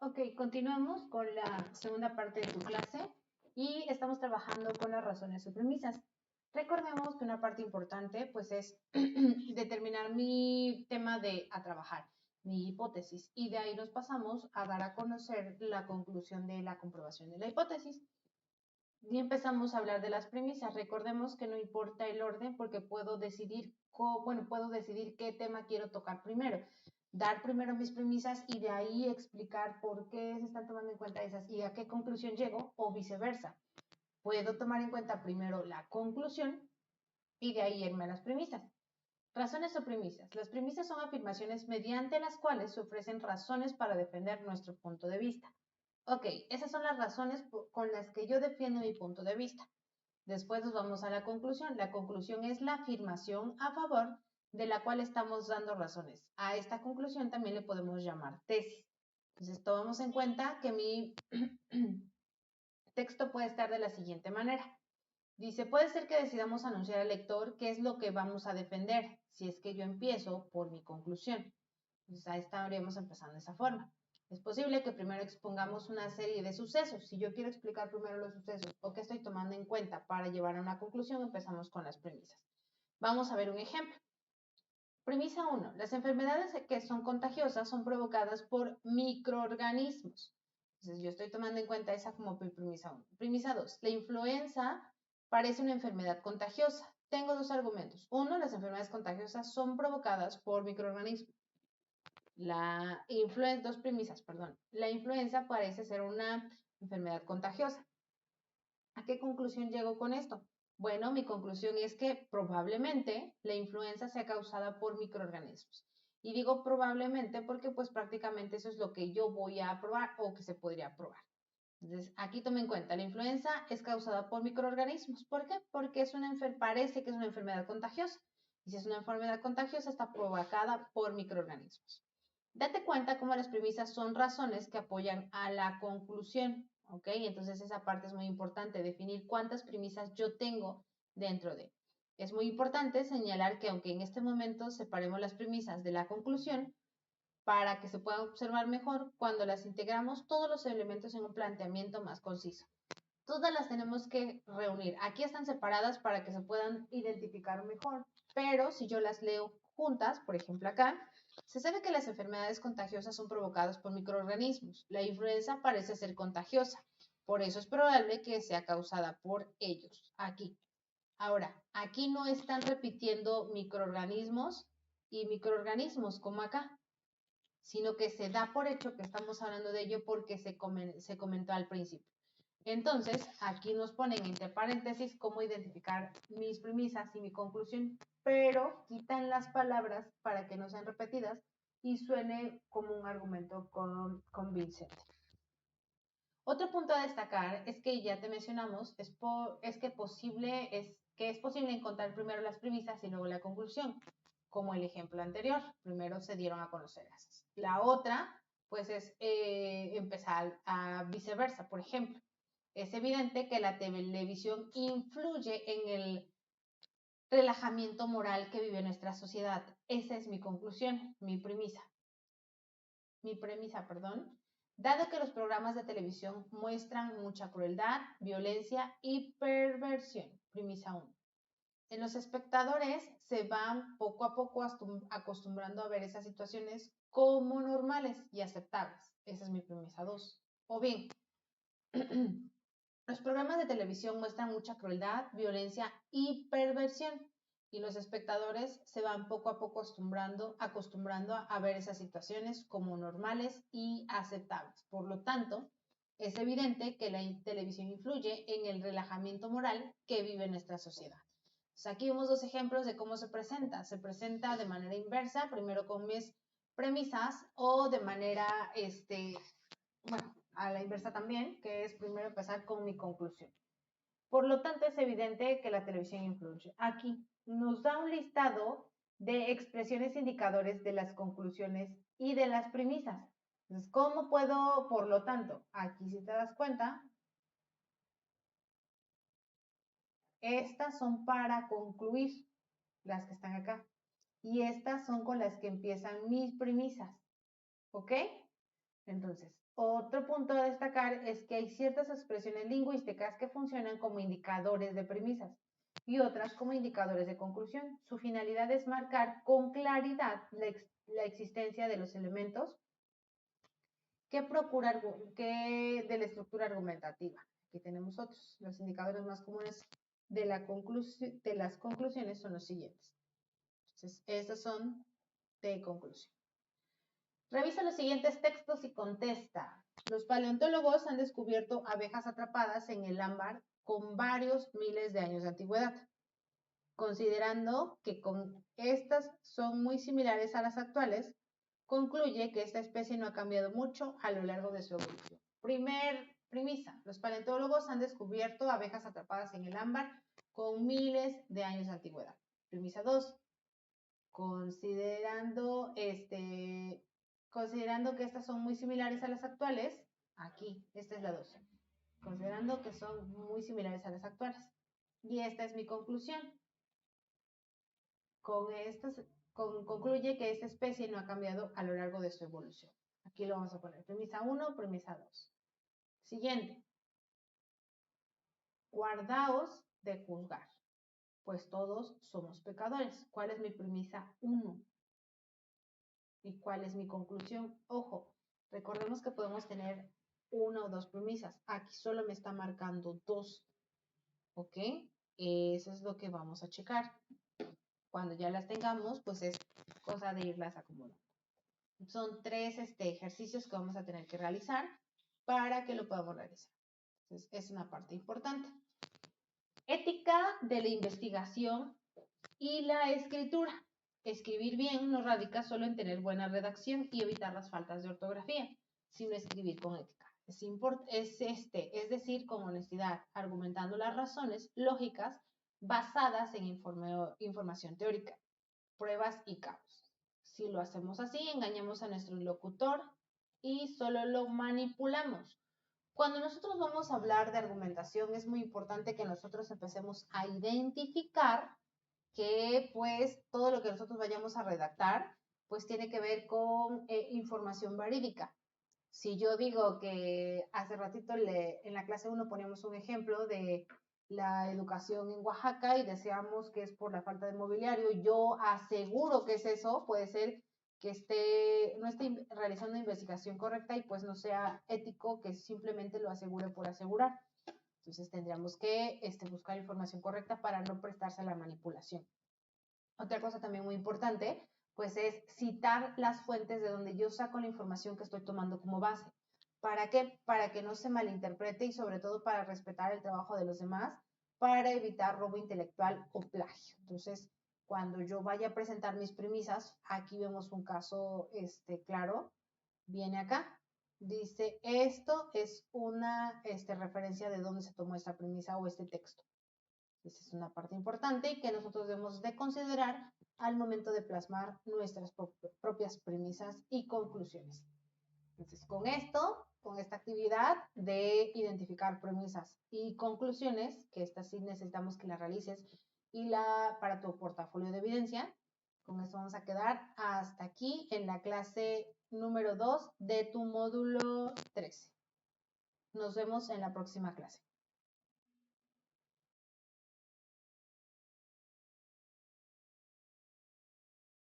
Ok, continuamos con la segunda parte de tu clase y estamos trabajando con las razones o premisas. Recordemos que una parte importante pues es determinar mi tema a trabajar, mi hipótesis, y de ahí nos pasamos a dar a conocer la conclusión de la comprobación de la hipótesis. Y empezamos a hablar de las premisas. Recordemos que no importa el orden porque puedo decidir qué tema quiero tocar primero. Dar primero mis premisas y de ahí explicar por qué se están tomando en cuenta esas y a qué conclusión llego o viceversa. Puedo tomar en cuenta primero la conclusión y de ahí irme a las premisas. Razones o premisas. Las premisas son afirmaciones mediante las cuales se ofrecen razones para defender nuestro punto de vista. Ok, esas son las razones con las que yo defiendo mi punto de vista. Después nos vamos a la conclusión. La conclusión es la afirmación a favor de la cual estamos dando razones. A esta conclusión también le podemos llamar tesis. Entonces, tomamos en cuenta que mi texto puede estar de la siguiente manera. Dice, puede ser que decidamos anunciar al lector qué es lo que vamos a defender, si es que yo empiezo por mi conclusión. Entonces, ahí estaríamos empezando de esa forma. Es posible que primero expongamos una serie de sucesos. Si yo quiero explicar primero los sucesos o qué estoy tomando en cuenta para llevar a una conclusión, empezamos con las premisas. Vamos a ver un ejemplo. Premisa 1. Las enfermedades que son contagiosas son provocadas por microorganismos. Entonces, yo estoy tomando en cuenta esa como premisa 1. Premisa 2. La influenza parece una enfermedad contagiosa. Tengo dos argumentos. Uno, las enfermedades contagiosas son provocadas por microorganismos. Dos premisas, perdón. La influenza parece ser una enfermedad contagiosa. ¿A qué conclusión llego con esto? Bueno, mi conclusión es que probablemente la influenza sea causada por microorganismos. Y digo probablemente porque pues prácticamente eso es lo que yo voy a probar o que se podría probar. Entonces, aquí tome en cuenta, la influenza es causada por microorganismos. ¿Por qué? Porque parece que es una enfermedad contagiosa. Y si es una enfermedad contagiosa, está provocada por microorganismos. Date cuenta cómo las premisas son razones que apoyan a la conclusión, ¿ok? Entonces esa parte es muy importante, definir cuántas premisas yo tengo dentro de. Es muy importante señalar que aunque en este momento separemos las premisas de la conclusión, para que se puedan observar mejor, cuando las integramos todos los elementos en un planteamiento más conciso. Todas las tenemos que reunir. Aquí están separadas para que se puedan identificar mejor, pero si yo las leo juntas, por ejemplo acá, se sabe que las enfermedades contagiosas son provocadas por microorganismos. La influenza parece ser contagiosa, por eso es probable que sea causada por ellos. Aquí. Ahora, aquí no están repitiendo microorganismos y microorganismos como acá, sino que se da por hecho que estamos hablando de ello porque se comentó al principio. Entonces, aquí nos ponen entre paréntesis cómo identificar mis premisas y mi conclusión, pero quitan las palabras para que no sean repetidas y suene como un argumento convincente. Otro punto a destacar es que ya te mencionamos, es que es posible encontrar primero las premisas y luego la conclusión, como el ejemplo anterior, primero se dieron a conocer esas. La otra, pues es empezar a viceversa, por ejemplo. Es evidente que la televisión influye en el relajamiento moral que vive nuestra sociedad. Esa es mi conclusión, mi premisa, perdón. Dado que los programas de televisión muestran mucha crueldad, violencia y perversión. Premisa 1. En los espectadores se van poco a poco acostumbrando a ver esas situaciones como normales y aceptables. Esa es mi premisa 2. O bien, los programas de televisión muestran mucha crueldad, violencia y perversión, y los espectadores se van poco a poco acostumbrando a ver esas situaciones como normales y aceptables. Por lo tanto, es evidente que la televisión influye en el relajamiento moral que vive nuestra sociedad. Entonces, aquí vemos dos ejemplos de cómo se presenta. Se presenta de manera inversa, primero con mis premisas o de manera, a la inversa también, que es primero empezar con mi conclusión. Por lo tanto, es evidente que la televisión influye. Aquí nos da un listado de expresiones indicadores de las conclusiones y de las premisas. Entonces, ¿cómo puedo, por lo tanto, aquí si te das cuenta, estas son para concluir, las que están acá, y estas son con las que empiezan mis premisas, ¿ok? Entonces, otro punto a destacar es que hay ciertas expresiones lingüísticas que funcionan como indicadores de premisas y otras como indicadores de conclusión. Su finalidad es marcar con claridad la existencia de los elementos de la estructura argumentativa. Aquí tenemos otros. Los indicadores más comunes de las conclusiones son los siguientes. Entonces, estos son de conclusión. Revisa los siguientes textos y contesta. Los paleontólogos han descubierto abejas atrapadas en el ámbar con varios miles de años de antigüedad. Considerando que estas son muy similares a las actuales, concluye que esta especie no ha cambiado mucho a lo largo de su evolución. Premisa. Los paleontólogos han descubierto abejas atrapadas en el ámbar con miles de años de antigüedad. Premisa 2. Considerando que estas son muy similares a las actuales, aquí, esta es la 2. Considerando que son muy similares a las actuales. Y esta es mi conclusión. Concluye que esta especie no ha cambiado a lo largo de su evolución. Aquí lo vamos a poner. Premisa 1, premisa 2. Siguiente. Guardaos de juzgar, pues todos somos pecadores. ¿Cuál es mi premisa 1? ¿Y cuál es mi conclusión? Ojo, recordemos que podemos tener una o dos premisas. Aquí solo me está marcando 2. ¿Ok? Eso es lo que vamos a checar. Cuando ya las tengamos, pues es cosa de irlas acomodando. Son 3 ejercicios que vamos a tener que realizar para que lo podamos realizar. Entonces, es una parte importante. Ética de la investigación y la escritura. Escribir bien no radica solo en tener buena redacción y evitar las faltas de ortografía, sino escribir con ética. Es decir, con honestidad, argumentando las razones lógicas basadas en información teórica, pruebas y casos. Si lo hacemos así, engañamos a nuestro interlocutor y solo lo manipulamos. Cuando nosotros vamos a hablar de argumentación, es muy importante que nosotros empecemos a identificar que pues todo lo que nosotros vayamos a redactar pues tiene que ver con información verídica. Si yo digo que hace ratito en la clase 1 poníamos un ejemplo de la educación en Oaxaca y decíamos que es por la falta de mobiliario, yo aseguro que es eso, puede ser que no esté realizando investigación correcta y pues no sea ético que simplemente lo asegure por asegurar. Entonces tendríamos que buscar información correcta para no prestarse a la manipulación. Otra cosa también muy importante, pues es citar las fuentes de donde yo saco la información que estoy tomando como base. ¿Para qué? Para que no se malinterprete y sobre todo para respetar el trabajo de los demás, para evitar robo intelectual o plagio. Entonces, cuando yo vaya a presentar mis premisas, aquí vemos un caso claro, viene acá, dice, esto es una referencia de dónde se tomó esta premisa o este texto. Esa es una parte importante que nosotros debemos de considerar al momento de plasmar nuestras propias premisas y conclusiones. Entonces, con esta actividad de identificar premisas y conclusiones, que estas sí necesitamos que las realices, y para tu portafolio de evidencia, con esto vamos a quedar hasta aquí en la clase número 2 de tu módulo 13. Nos vemos en la próxima clase.